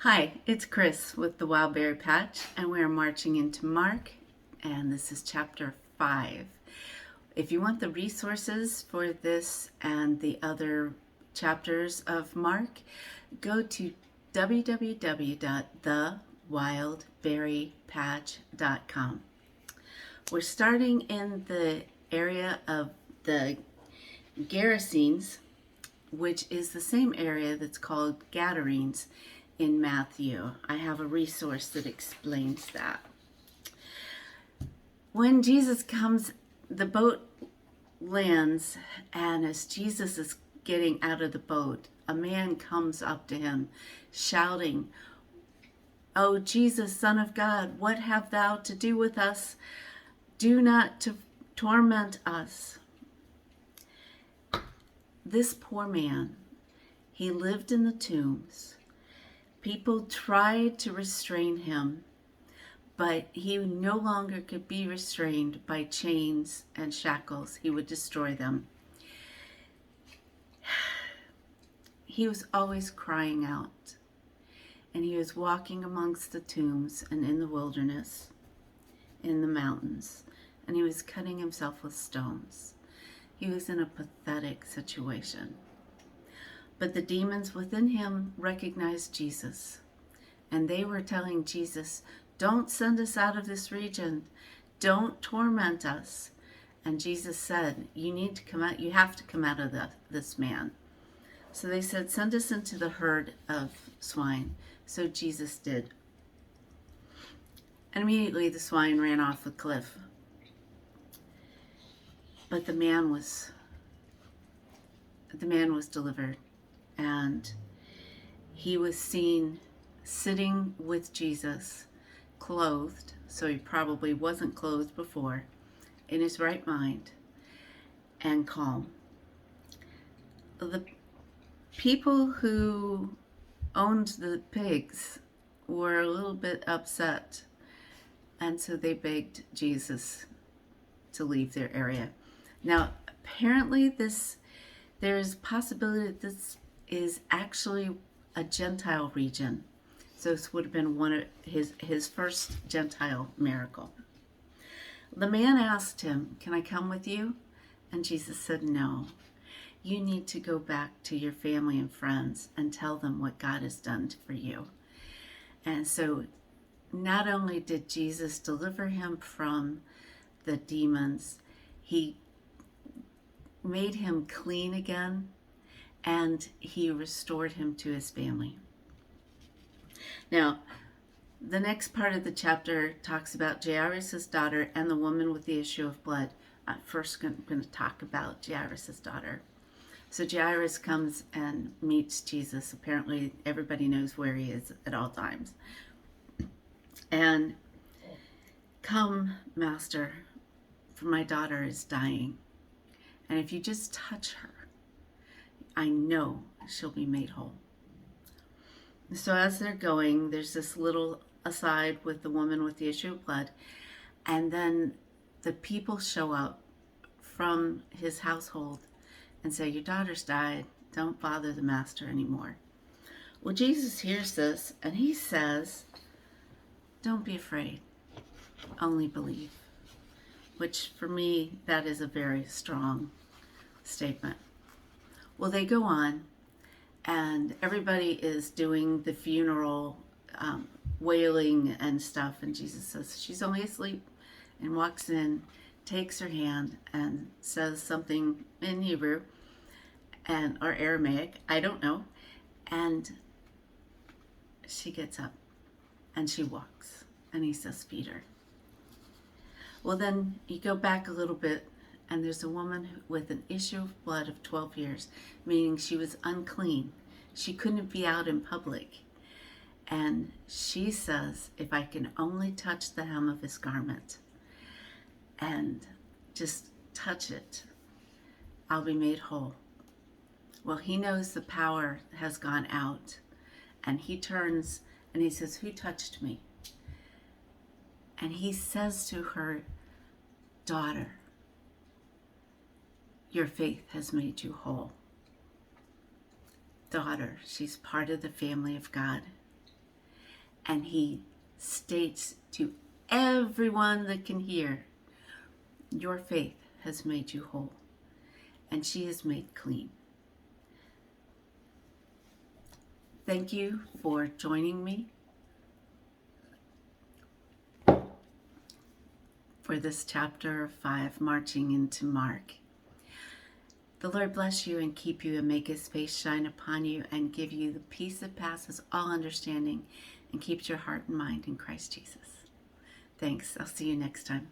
Hi, it's Chris with the Wild Berry Patch, and we're marching into Mark, and this is chapter 5. If you want the resources for this and the other chapters of Mark, go to www.thewildberrypatch.com. We're starting in the area of the Gerasenes, which is the same area that's called Gadarenes in Matthew. I have a resource that explains that. When Jesus comes, the boat lands, and as Jesus is getting out of the boat, a man comes up to him shouting, "O Jesus, Son of God, what have thou to do with us? Do not torment us." This poor man, he lived in the tombs. People tried to restrain him, but he no longer could be restrained by chains and shackles. He would destroy them. He was always crying out, and he was walking amongst the tombs and in the wilderness, in the mountains, and he was cutting himself with stones. He was in a pathetic situation. But the demons within him recognized Jesus, and they were telling Jesus, "Don't send us out of this region. Don't torment us." And Jesus said, "You need to come out. You have to come out of this man." So they said, "Send us into the herd of swine." So Jesus did. And immediately the swine ran off the cliff. But the man was delivered. And he was seen sitting with Jesus, clothed, so he probably wasn't clothed before, in his right mind, and calm. The people who owned the pigs were a little bit upset, and so they begged Jesus to leave their area. Now, apparently there's possibility that this is actually a Gentile region. So this would have been one of his first Gentile miracle. The man asked him, "Can I come with you?" And Jesus said, "No. You need to go back to your family and friends and tell them what God has done for you." And so not only did Jesus deliver him from the demons, he made him clean again, and he restored him to his family. Now, the next part of the chapter talks about Jairus' daughter and the woman with the issue of blood. First, I'm going to talk about Jairus' daughter. So Jairus comes and meets Jesus. Apparently, everybody knows where he is at all times. And, "Come, Master, for my daughter is dying. And if you just touch her, I know she'll be made whole." So as they're going, there's this little aside with the woman with the issue of blood, and then the people show up from his household and say, "Your daughter's died. Don't bother the master anymore." Well, Jesus hears this, and he says, "Don't be afraid, only believe," which for me, that is a very strong statement. Well, they go on, and everybody is doing the funeral wailing and stuff, and Jesus says, "She's only asleep," and walks in, takes her hand, and says something in Hebrew or Aramaic, I don't know, and she gets up and she walks, and he says, "Feed her." Well, then you go back a little bit, and there's a woman with an issue of blood of 12 years, meaning she was unclean. She couldn't be out in public. And she says, "If I can only touch the hem of his garment and just touch it, I'll be made whole." Well, he knows the power has gone out, and he turns and he says, "Who touched me?" And he says to her, "Daughter, your faith has made you whole." Daughter, she's part of the family of God. And he states to everyone that can hear, your faith has made you whole, and she is made clean. Thank you for joining me for this chapter 5, marching into Mark. The Lord bless you and keep you and make his face shine upon you and give you the peace that passes all understanding and keeps your heart and mind in Christ Jesus. Thanks. I'll see you next time.